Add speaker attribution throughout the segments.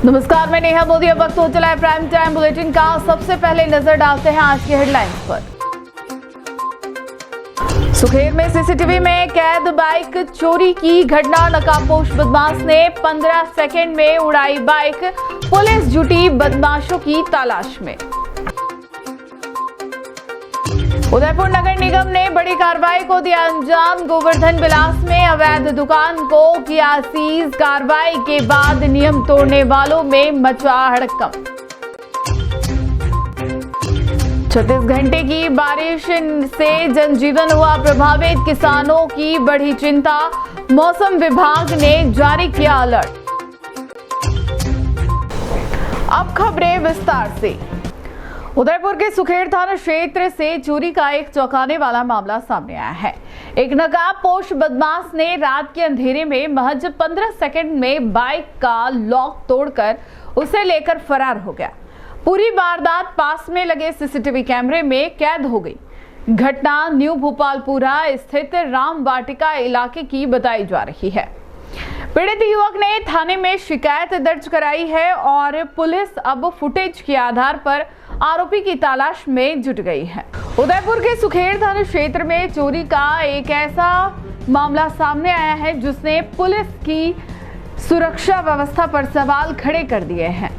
Speaker 1: नमस्कार, मैं नेहा मोदी। अब वक्त हो चला है प्राइम टाइम बुलेटिन का। सबसे पहले नजर डालते हैं आज की हेडलाइंस पर। सुखेर में सीसीटीवी में कैद बाइक चोरी की घटना। नकाबपोश बदमाश ने 15 सेकंड में उड़ाई बाइक। पुलिस जुटी बदमाशों की तलाश में। उदयपुर नगर निगम ने बड़ी कार्रवाई को दिया अंजाम। गोवर्धन विलास में अवैध दुकान को किया सीज। कार्रवाई के बाद नियम तोड़ने वालों में मचा हड़कंप। 36 घंटे की बारिश से जनजीवन हुआ प्रभावित। किसानों की बढ़ी चिंता। मौसम विभाग ने जारी किया अलर्ट। अब खबरें विस्तार से। उदयपुर के सुखेर थाना क्षेत्र से चोरी का एक चौंकाने वाला मामला सामने आया है। एक नकाबपोश बदमाश ने रात के अंधेरे में महज 15 सेकंड में बाइक का लॉक तोड़कर उसे लेकर फरार हो गया। पूरी वारदात पास में लगे सीसीटीवी कैमरे में कैद हो गई। घटना न्यू भोपालपुरा स्थित राम वाटिका इलाके की बताई जा रही है। पीड़ित युवक ने थाने में शिकायत दर्ज कराई है और पुलिस अब फुटेज के आधार पर आरोपी की तलाश में जुट गई है। उदयपुर के सुखेर थाना क्षेत्र में चोरी का एक ऐसा मामला सामने आया है जिसने पुलिस की सुरक्षा व्यवस्था पर सवाल खड़े कर दिए हैं।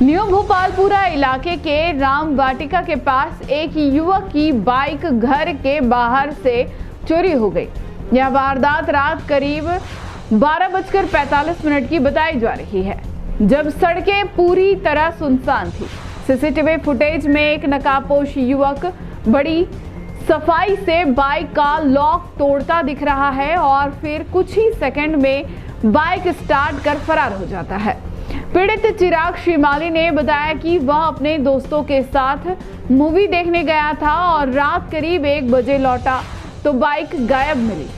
Speaker 1: न्यू भोपालपुरा इलाके के राम वाटिका के पास एक युवक की बाइक घर के बाहर से चोरी हो गई। यह वारदात रात करीब 12:45 की बताई जा रही है, जब सड़कें पूरी तरह सुनसान थी। सीसीटीवी फुटेज में एक नकाबपोश युवक बड़ी सफाई से बाइक का लॉक तोड़ता दिख रहा है और फिर कुछ ही सेकंड में बाइक स्टार्ट कर फरार हो जाता है। पीड़ित चिराग शिमाली ने बताया कि वह अपने दोस्तों के साथ मूवी देखने गया था और रात करीब 1 बजे लौटा तो बाइक गायब मिली।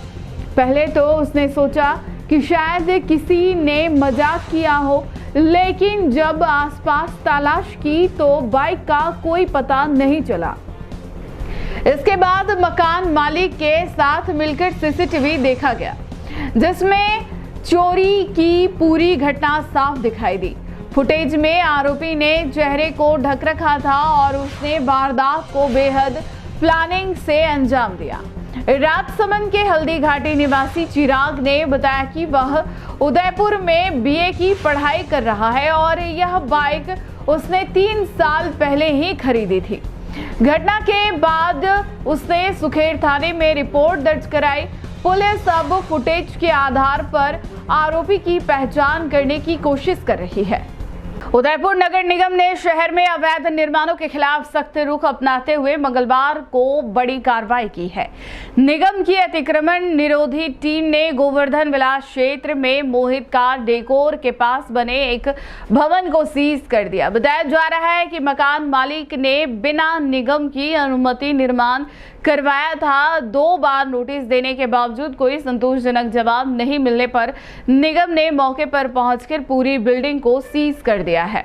Speaker 1: पहले तो उसने सोचा कि शायद किसी ने मजाक किया हो, लेकिन जब आसपास तलाश की तो बाइक का कोई पता नहीं चला। इसके बाद मकान मालिक के साथ मिलकर सीसीटीवी देखा गया, जिसमें चोरी की पूरी घटना साफ दिखाई दी। फुटेज में आरोपी ने चेहरे को ढक रखा था और उसने वारदात को बेहद प्लानिंग से अंजाम दिया। राजसमंद के हल्दी घाटी निवासी चिराग ने बताया कि वह उदयपुर में बीए की पढ़ाई कर रहा है और यह बाइक उसने 3 साल पहले ही खरीदी थी। घटना के बाद उसने सुखेर थाने में रिपोर्ट दर्ज कराई। पुलिस अब फुटेज के आधार पर आरोपी की पहचान करने की कोशिश कर रही है। उदयपुर नगर निगम ने शहर में अवैध निर्माणों के खिलाफ सख्त रुख अपनाते हुए मंगलवार को बड़ी कार्रवाई की है। निगम की अतिक्रमण निरोधी टीम ने गोवर्धन विलास क्षेत्र में मोहित कार डेकोर के पास बने एक भवन को सीज कर दिया। बताया जा रहा है कि मकान मालिक ने बिना निगम की अनुमति निर्माण करवाया था। 2 बार नोटिस देने के बावजूद कोई संतोषजनक जवाब नहीं मिलने पर निगम ने मौके पर पहुंचकर पूरी बिल्डिंग को सीज कर दिया है।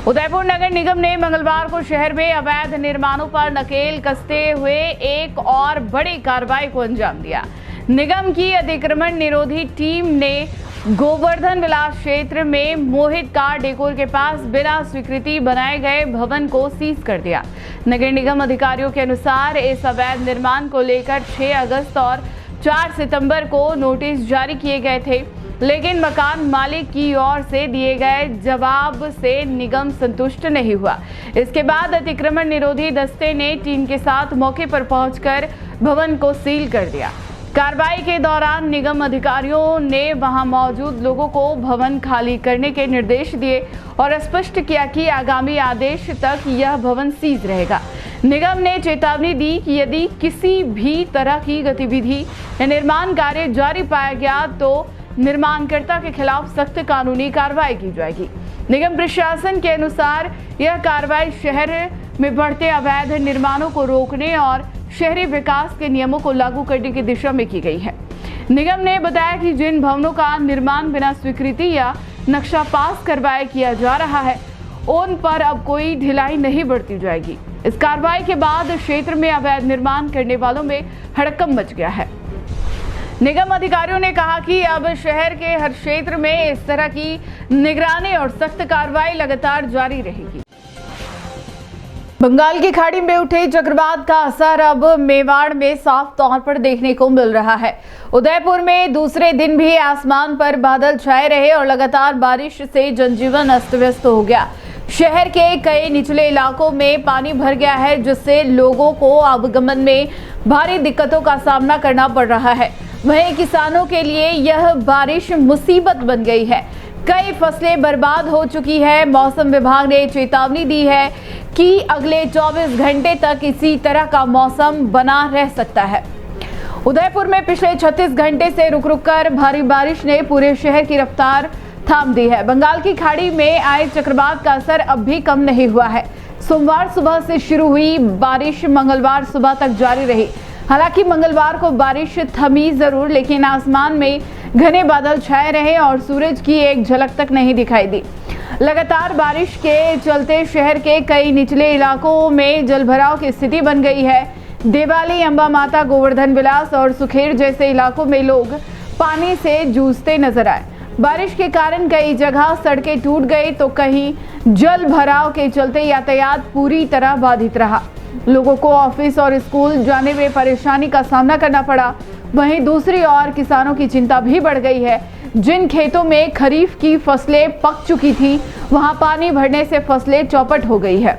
Speaker 1: उदयपुर नगर निगम ने मंगलवार को शहर में अवैध निर्माणों पर नकेल कसते हुए एक और बड़ी कार्रवाई को अंजाम दिया। निगम की अतिक्रमण निरोधी टीम ने गोवर्धन विलास क्षेत्र में मोहित कार डेकोर के पास बिना स्वीकृति बनाए गए भवन को सीज कर दिया। नगर निगम अधिकारियों के अनुसार इस अवैध निर्माण को लेकर 6 अगस्त और 4 सितंबर को नोटिस जारी किए गए थे, लेकिन मकान मालिक की ओर से दिए गए जवाब से निगम संतुष्ट नहीं हुआ। इसके बाद अतिक्रमण निरोधी दस्ते ने टीम के साथ मौके पर पहुंचकर भवन को सील कर दिया। कार्रवाई के दौरान निगम अधिकारियों ने वहां मौजूद लोगों को भवन खाली करने के निर्देश दिए और स्पष्ट किया कि आगामी आदेश तक यह भवन सीज रहेगा। निगम ने चेतावनी दी कि यदि किसी भी तरह की गतिविधि या निर्माण कार्य जारी पाया गया तो निर्माणकर्ता के खिलाफ सख्त कानूनी कार्रवाई की जाएगी। निगम प्रशासन के अनुसार यह कार्रवाई शहर में बढ़ते अवैध निर्माणों को रोकने और शहरी विकास के नियमों को लागू करने की दिशा में की गई है। निगम ने बताया कि जिन भवनों का निर्माण बिना स्वीकृति या नक्शा पास करवाए किया जा रहा है, उन पर अब कोई ढिलाई नहीं बरती जाएगी। इस कार्रवाई के बाद क्षेत्र में अवैध निर्माण करने वालों में हड़कंप मच गया है। निगम अधिकारियों ने कहा कि अब शहर के हर क्षेत्र में इस तरह की निगरानी और सख्त कार्रवाई लगातार जारी रहेगी। बंगाल की खाड़ी में उठे चक्रवात का असर अब मेवाड़ में साफ तौर पर देखने को मिल रहा है। उदयपुर में दूसरे दिन भी आसमान पर बादल छाए रहे और लगातार बारिश से जनजीवन अस्त व्यस्त हो गया। शहर के कई निचले इलाकों में पानी भर गया है, जिससे लोगों को आवागमन में भारी दिक्कतों का सामना करना पड़ रहा है। वहीं किसानों के लिए यह बारिश मुसीबत बन गई है। कई फसलें बर्बाद हो चुकी है। मौसम विभाग ने चेतावनी दी है कि अगले 24 घंटे तक इसी तरह का मौसम बना रह सकता है। उदयपुर में पिछले 36 घंटे से रुक रुक कर भारी बारिश ने पूरे शहर की रफ्तार थाम दी है। बंगाल की खाड़ी में आए चक्रवात का असर अब भी कम नहीं हुआ है। सोमवार सुबह से शुरू हुई बारिश मंगलवार सुबह तक जारी रही। हालांकि मंगलवार को बारिश थमी जरूर, लेकिन आसमान में घने बादल छाए रहे और सूरज की एक झलक तक नहीं दिखाई दी। लगातार बारिश के चलते शहर के कई निचले इलाकों में जलभराव की स्थिति बन गई है। देवाली, अंबा माता, गोवर्धन विलास और सुखेर जैसे इलाकों में लोग पानी से जूझते नजर आए। बारिश के कारण कई जगह सड़कें टूट गई तो कहीं जल भराव के चलते यातायात पूरी तरह बाधित रहा। लोगों को ऑफिस और स्कूल जाने में परेशानी का सामना करना पड़ा। वहीं दूसरी ओर किसानों की चिंता भी बढ़ गई है। जिन खेतों में खरीफ की फसलें पक चुकी थी, वहां पानी भरने से फसलें चौपट हो गई है।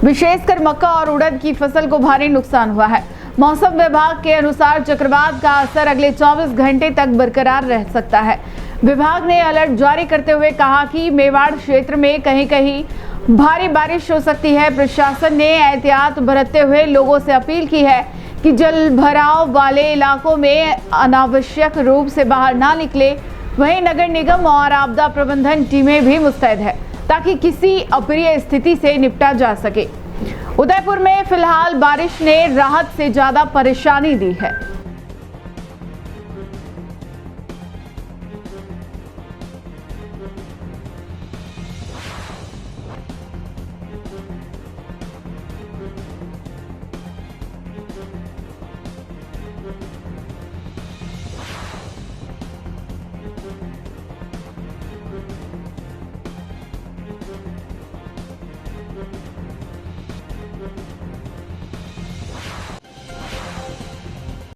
Speaker 1: विशेषकर मक्का और उड़द की फसल को भारी नुकसान हुआ है। मौसम विभाग के अनुसार चक्रवात का असर अगले 24 घंटे तक बरकरार रह सकता है। विभाग ने अलर्ट जारी करते हुए कहा कि मेवाड़ क्षेत्र में कहीं कहीं भारी बारिश हो सकती है। प्रशासन ने एहतियात बरतते हुए लोगों से अपील की है कि जल भराव वाले इलाकों में अनावश्यक रूप से बाहर ना निकले। वहीं नगर निगम और आपदा प्रबंधन टीमें भी मुस्तैद है ताकि किसी अप्रिय स्थिति से निपटा जा सके। उदयपुर में फिलहाल बारिश ने राहत से ज्यादा परेशानी दी है।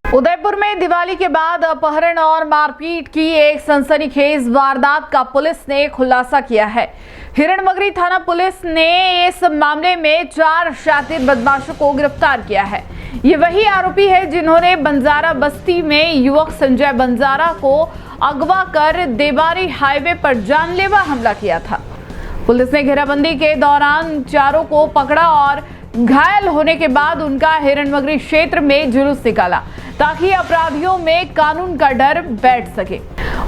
Speaker 1: उदयपुर में दिवाली के बाद अपहरण और मारपीट की एक सनसनीखेज वारदात का पुलिस ने खुलासा किया है। हिरणमगरी थाना पुलिस ने इस मामले में 4 शातिर बदमाशों को गिरफ्तार किया है। ये वही आरोपी है जिन्होंने बंजारा बस्ती में युवक संजय बंजारा को अगवा कर देवारी हाईवे पर जानलेवा हमला किया था। पुलिस ने घेराबंदी के दौरान चारों को पकड़ा और घायल होने के बाद उनका हिरणमगरी क्षेत्र में जुलूस निकाला ताकि अपराधियों में कानून का डर बैठ सके।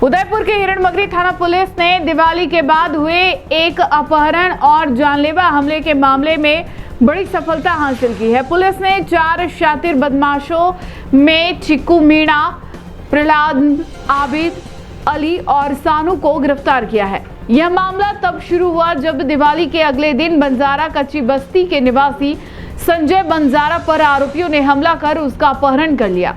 Speaker 1: उदयपुर के हिरणमगरी थाना पुलिस ने दिवाली के बाद हुए एक अपहरण और जानलेवा हमले के मामले में बड़ी सफलता हासिल की है। पुलिस ने 4 शातिर बदमाशों में चिक्कू मीणा, प्रहलाद, आबिद, अली और सानू को गिरफ्तार किया है। यह मामला तब शुरू हुआ जब दिवाली के अगले दिन बंजारा कच्ची बस्ती के निवासी संजय बंजारा पर आरोपियों ने हमला कर उसका अपहरण कर लिया।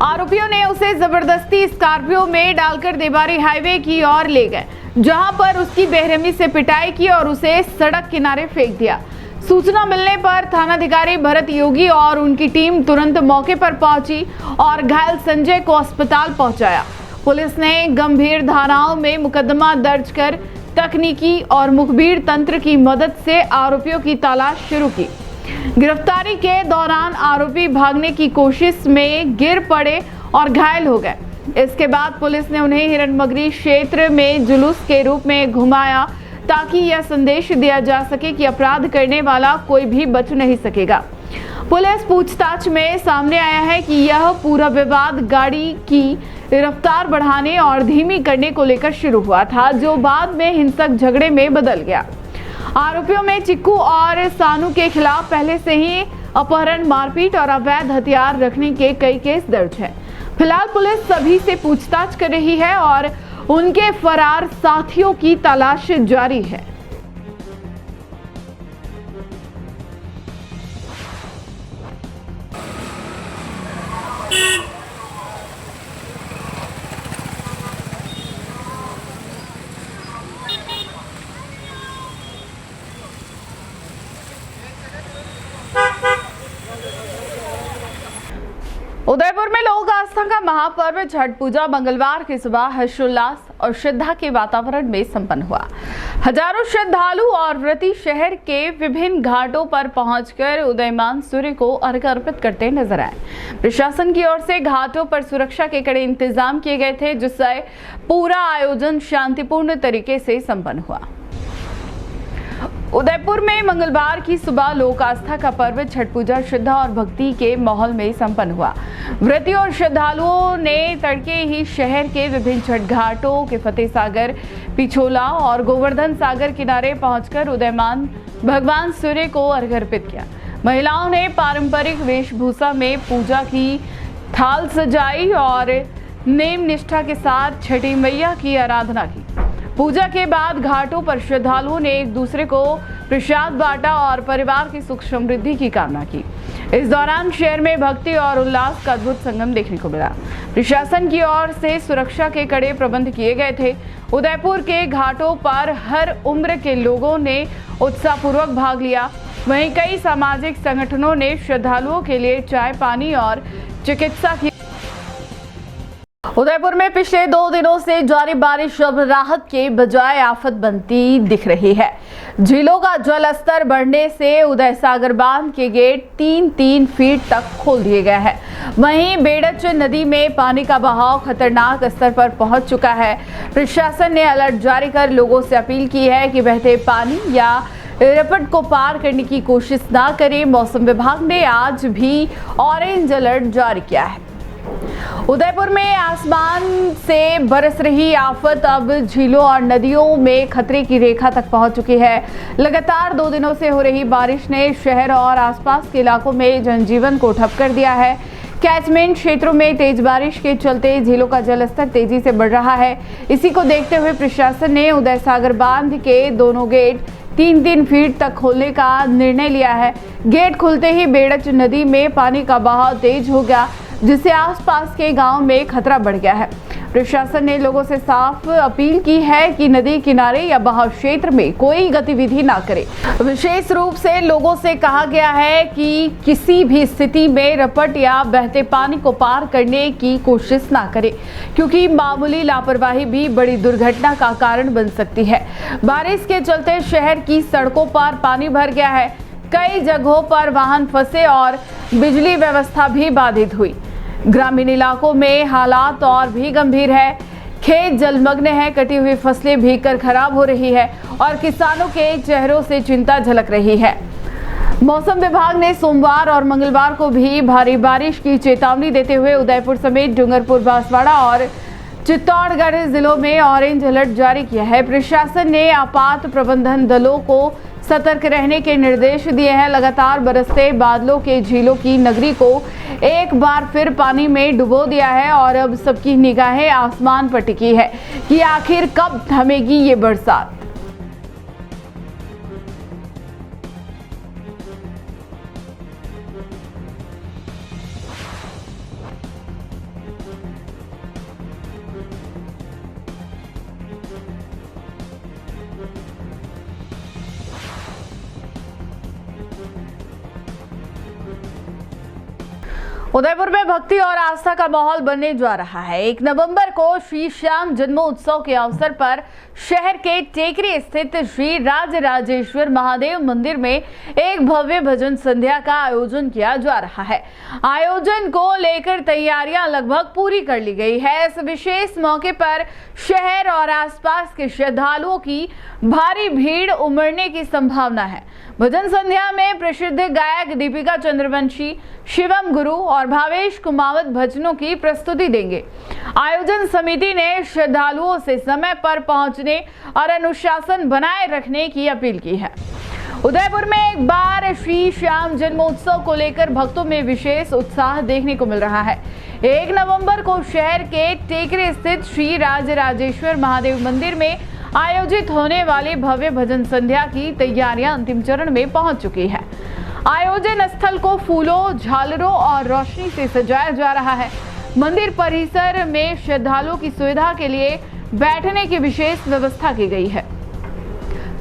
Speaker 1: आरोपियों ने उसे जबरदस्ती स्कॉर्पियो में डालकर देवारी हाईवे की ओर ले गए, जहां पर उसकी बेरहमी से पिटाई की और उसे सड़क किनारे फेंक दिया। सूचना मिलने पर थानाधिकारी भरत योगी और उनकी टीम तुरंत मौके पर पहुंची और घायल संजय को अस्पताल पहुंचाया। पुलिस ने गंभीर धाराओं में मुकदमा दर्ज कर तकनीकी और मुखबिर तंत्र की मदद से आरोपियों की तलाश शुरू की। गिरफ्तारी के दौरान आरोपी भागने की कोशिश में गिर पड़े और घायल हो गए। इसके बाद पुलिस ने उन्हें हिरणमगरी क्षेत्र में जुलूस के रूप में घुमाया ताकि यह संदेश दिया जा सके कि अपराध करने वाला कोई भी बच नहीं सकेगा। पुलिस पूछताछ में सामने आया है कि यह पूरा विवाद गाड़ी की रफ्तार बढ़ाने और धीमी करने को लेकर शुरू हुआ था, जो बाद में हिंसक झगड़े में बदल गया। आरोपियों में चिक्कू और सानू के खिलाफ पहले से ही अपहरण, मारपीट और अवैध हथियार रखने के कई केस दर्ज हैं। फिलहाल पुलिस सभी से पूछताछ कर रही है और उनके फरार साथियों की तलाश जारी है। उदयपुर में लोक आस्था का महापर्व छठ पूजा मंगलवार की सुबह हर्षोल्लास और श्रद्धा के वातावरण में संपन्न हुआ। हजारों श्रद्धालु और व्रती शहर के विभिन्न घाटों पर पहुंचकर उदयमान सूर्य को अर्घ्य अर्पित करते नजर आए। प्रशासन की ओर से घाटों पर सुरक्षा के कड़े इंतजाम किए गए थे, जिससे पूरा आयोजन शांतिपूर्ण तरीके से संपन्न हुआ। उदयपुर में मंगलवार की सुबह लोक आस्था का पर्व छठ पूजा श्रद्धा और भक्ति के माहौल में संपन्न हुआ। व्रती और श्रद्धालुओं ने तड़के ही शहर के विभिन्न छठ घाटों के फतेह सागर, पिछोला और गोवर्धन सागर किनारे पहुंचकर उदयमान भगवान सूर्य को अर्घ्य अर्पित किया। महिलाओं ने पारंपरिक वेशभूषा में पूजा की थाल सजाई और नेम निष्ठा के साथ छठी मैया की आराधना की। पूजा के बाद घाटों पर श्रद्धालुओं ने एक दूसरे को प्रसाद बांटा और परिवार की सुख समृद्धि की कामना की। इस दौरान शहर में भक्ति और उल्लास का अद्भुत संगम देखने को मिला। प्रशासन की ओर से सुरक्षा के कड़े प्रबंध किए गए थे। उदयपुर के घाटों पर हर उम्र के लोगों ने उत्साहपूर्वक भाग लिया। वहीं कई सामाजिक संगठनों ने श्रद्धालुओं के लिए चाय, पानी और चिकित्सा की। उदयपुर में पिछले 2 दिनों से जारी बारिश अब राहत के बजाय आफत बनती दिख रही है। झीलों का जल स्तर बढ़ने से उदय सागर बांध के गेट 3-3 फीट तक खोल दिए गए हैं। वहीं बेड़च नदी में पानी का बहाव खतरनाक स्तर पर पहुंच चुका है। प्रशासन ने अलर्ट जारी कर लोगों से अपील की है कि बहते पानी या रपट को पार करने की कोशिश ना करें। मौसम विभाग ने आज भी ऑरेंज अलर्ट जारी किया है। उदयपुर में आसमान से बरस रही आफत अब झीलों और नदियों में खतरे की रेखा तक पहुंच चुकी है। लगातार 2 दिनों से हो रही बारिश ने शहर और आसपास के इलाकों में जनजीवन को ठप कर दिया है। कैचमेंट क्षेत्रों में तेज बारिश के चलते झीलों का जलस्तर तेजी से बढ़ रहा है। इसी को देखते हुए प्रशासन ने उदय सागर बांध के दोनों गेट 3-3 फीट तक खोलने का निर्णय लिया है। गेट खुलते ही बेड़च नदी में पानी का बहाव तेज हो गया, जिससे आसपास के गांव में खतरा बढ़ गया है। प्रशासन ने लोगों से साफ अपील की है कि नदी किनारे या बहाव क्षेत्र में कोई गतिविधि ना करें। विशेष रूप से लोगों से कहा गया है कि किसी भी स्थिति में रपट या बहते पानी को पार करने की कोशिश ना करें, क्योंकि मामूली लापरवाही भी बड़ी दुर्घटना का कारण बन सकती है। बारिश के चलते शहर की सड़कों पर पानी भर गया है। कई जगहों पर वाहन फंसे और बिजली व्यवस्था भी बाधित हुई। ग्रामीण इलाकों में हालात और भी गंभीर है। खेत जलमग्न है, कटी हुई फसलें भीगकर खराब हो रही है और किसानों के चेहरों से चिंता झलक रही है। मौसम विभाग ने सोमवार और मंगलवार को भी भारी बारिश की चेतावनी देते हुए उदयपुर समेत डूंगरपुर, बांसवाड़ा और चित्तौड़गढ़ जिलों में ऑरेंज अलर्ट जारी किया है। प्रशासन ने आपात प्रबंधन दलों को सतर्क रहने के निर्देश दिए हैं। लगातार बरसते बादलों के झीलों की नगरी को एक बार फिर पानी में डुबो दिया है और अब सबकी निगाहें आसमान पर टिकी है कि आखिर कब थमेगी ये बरसात। उदयपुर में भक्ति और आस्था का माहौल बनने जा रहा है। 1 नवंबर को श्री श्याम जन्मोत्सव के अवसर पर शहर के टेकरी स्थित श्री राजराजेश्वर महादेव मंदिर में एक भव्य भजन संध्या का आयोजन किया जा रहा है। आयोजन को लेकर तैयारियां लगभग पूरी कर ली गई है। इस विशेष मौके पर शहर और आसपास के श्रद्धालुओं की भारी भीड़ उमड़ने की संभावना है। भजन संध्या में प्रसिद्ध गायक दीपिका चंद्रवंशी, शिवम गुरु और भावेश कुमावत भजनों की प्रस्तुति देंगे। आयोजन समिति ने श्रद्धालुओं से समय पर पहुंचने और अनुशासन बनाए रखने की अपील की है। उदयपुर में एक बार श्री श्याम जन्मोत्सव को लेकर भक्तों में विशेष उत्साह देखने को मिल रहा है। 1 नवंबर को शहर के टेकरी स्थित श्री राजराजेश्वर महादेव मंदिर में आयोजित होने वाली भव्य भजन संध्या की तैयारियां अंतिम चरण में पहुंच चुकी है। आयोजन स्थल को फूलों, झालरों और रोशनी से सजाया जा रहा है। मंदिर परिसर में श्रद्धालुओं की सुविधा के लिए बैठने की विशेष व्यवस्था की गई है।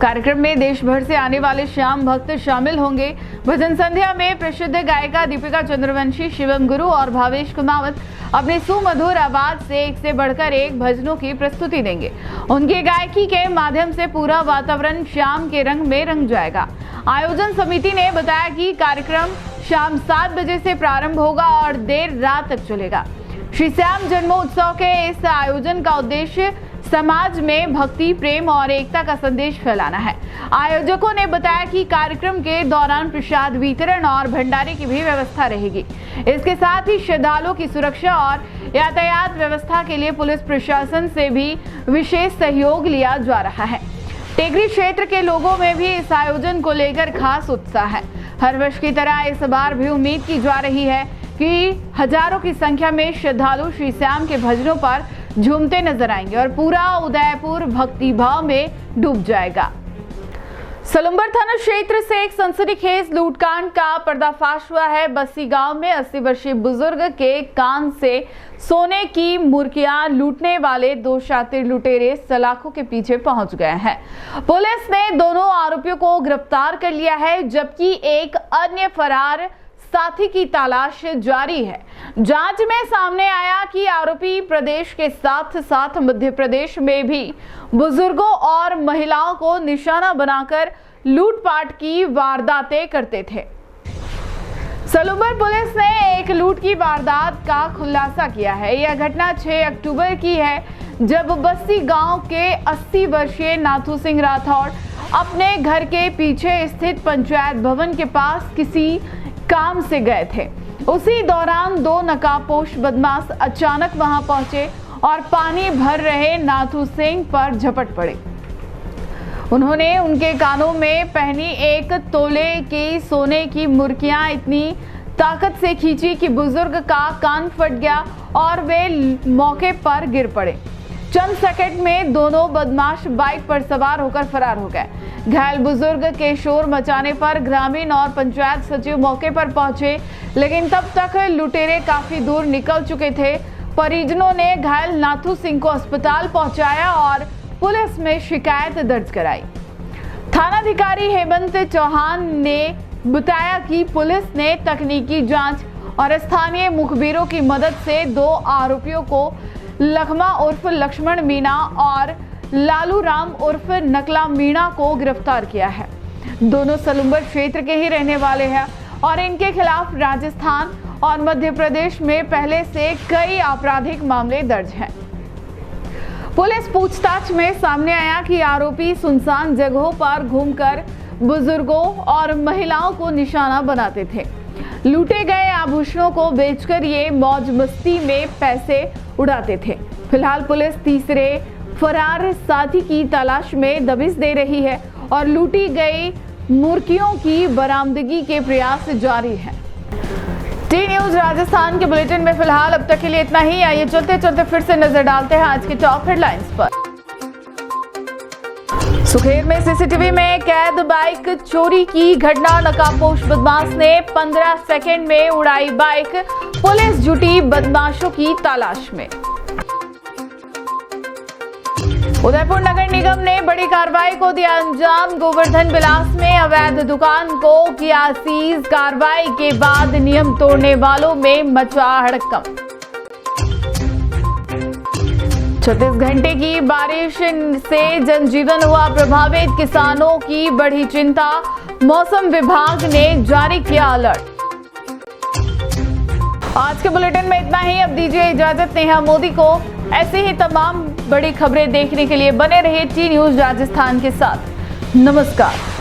Speaker 1: कार्यक्रम में देश भर से आने वाले श्याम भक्त शामिल होंगे। भजन संध्या में प्रसिद्ध गायिका दीपिका चंद्रवंशी, शिवम गुरु और भावेश कुमावत अपनी सुमधुर आवाज से एक से बढ़कर एक भजनों की प्रस्तुति देंगे। उनकी गायकी के माध्यम से पूरा वातावरण श्याम के रंग में रंग जाएगा। आयोजन समिति ने बताया कि कार्यक्रम शाम 7 बजे से प्रारंभ होगा और देर रात तक चलेगा। श्री श्याम जन्मोत्सव के इस आयोजन का उद्देश्य समाज में भक्ति, प्रेम और एकता का संदेश फैलाना है। आयोजकों ने बताया कि कार्यक्रम के दौरान प्रसाद वितरण और भंडारे की भी व्यवस्था रहेगी। इसके साथ ही श्रद्धालुओं की सुरक्षा और यातायात व्यवस्था के लिए पुलिस प्रशासन से भी विशेष सहयोग लिया जा रहा है। टेकरी क्षेत्र के लोगों में भी इस आयोजन को लेकर खास उत्साह है। हर वर्ष की तरह इस बार भी उम्मीद की जा रही है कि हजारों की संख्या में श्रद्धालु श्री श्याम के भजनों पर झूमते नजर आएंगे और पूरा उदयपुर भक्ति भाव में डूब जाएगा। सलुम्बर थाना क्षेत्र से एक सनसनीखेज लूटकांड का पर्दाफाश हुआ है। बस्सी गांव में 80 वर्षीय बुजुर्ग के कान से सोने की मुर्गियां लूटने वाले 2 शातिर लुटेरे सलाखों के पीछे पहुंच गए हैं। पुलिस ने दोनों आरोपियों को गिरफ्तार कर लिया है, जबकि एक अन्य फरार साथी की तलाश जारी है। जांच में सामने आया कि आरोपी प्रदेश के साथ साथ मध्य प्रदेश में भी बुजुर्गों और महिलाओं को निशाना बनाकर लूटपाट की वारदातें करते थे। सलुम्बर पुलिस ने एक लूट की वारदात का खुलासा किया है। यह घटना 6 अक्टूबर की है, जब बस्सी गांव के 80 वर्षीय नाथू सिंह राठौड़ अपने घर के पीछे स्थित पंचायत भवन के पास किसी काम से गए थे। उसी दौरान 2 नकाबपोश बदमाश अचानक वहां पहुंचे और पानी भर रहे नाथू सिंह पर झपट पड़े। उन्होंने उनके कानों में पहनी 1 तोले की सोने की मुर्गियां इतनी ताकत से खींची कि बुजुर्ग का कान फट गया और वे मौके पर गिर पड़े। चंद सेकंड में दोनों बदमाश बाइक पर सवार होकर फरार हो गए। घायल बुजुर्ग के शोर मचाने पर ग्रामीण और पंचायत सचिव मौके पर पहुंचे, लेकिन तब तक लुटेरे काफी दूर निकल चुके थे। परिजनों ने घायल नाथू सिंह को अस्पताल पहुंचाया और पुलिस में शिकायत दर्ज कराई। थानाधिकारी हेमंत चौहान ने बताया कि पुलिस ने तकनीकी जांच और स्थानीय मुखबिरों की मदद से 2 आरोपियों को लखमा उर्फ लक्ष्मण मीणा और लालू राम उर्फ नकला मीणा को गिरफ्तार किया है। दोनों सलुम्बर क्षेत्र के ही रहने वाले हैं और इनके खिलाफ राजस्थान और मध्य प्रदेश में पहले से कई आपराधिक मामले दर्ज हैं। पुलिस पूछताछ में सामने आया कि आरोपी सुनसान जगहों पर घूमकर बुजुर्गों और महिलाओं को निशाना बनाते थे। लूटे गए आभूषणों को बेचकर ये मौज मस्ती में पैसे उड़ाते थे। फिलहाल पुलिस तीसरे फरार साथी की तलाश में दबिश दे रही है और लूटी गई मुर्गियों की बरामदगी के प्रयास जारी है। टी न्यूज राजस्थान के बुलेटिन में फिलहाल अब तक के लिए इतना ही। आइए चलते चलते फिर से नजर डालते हैं आज की टॉप हेडलाइंस पर। सुखेर में सीसीटीवी में कैद बाइक चोरी की घटना। नकाबपोश बदमाश ने 15 सेकंड में उड़ाई बाइक। पुलिस जुटी बदमाशों की तलाश में। उदयपुर नगर निगम ने बड़ी कार्रवाई को दिया अंजाम। गोवर्धन विलास में अवैध दुकान को किया सीज। कार्रवाई के बाद नियम तोड़ने वालों में मचा हड़कंप। 36 घंटे की बारिश से जनजीवन हुआ प्रभावित। किसानों की बढ़ी चिंता। मौसम विभाग ने जारी किया अलर्ट। आज के बुलेटिन में इतना ही। अब दीजिए इजाजत नेहा मोदी को। ऐसे ही तमाम बड़ी खबरें देखने के लिए बने रहिए टी न्यूज राजस्थान के साथ। नमस्कार।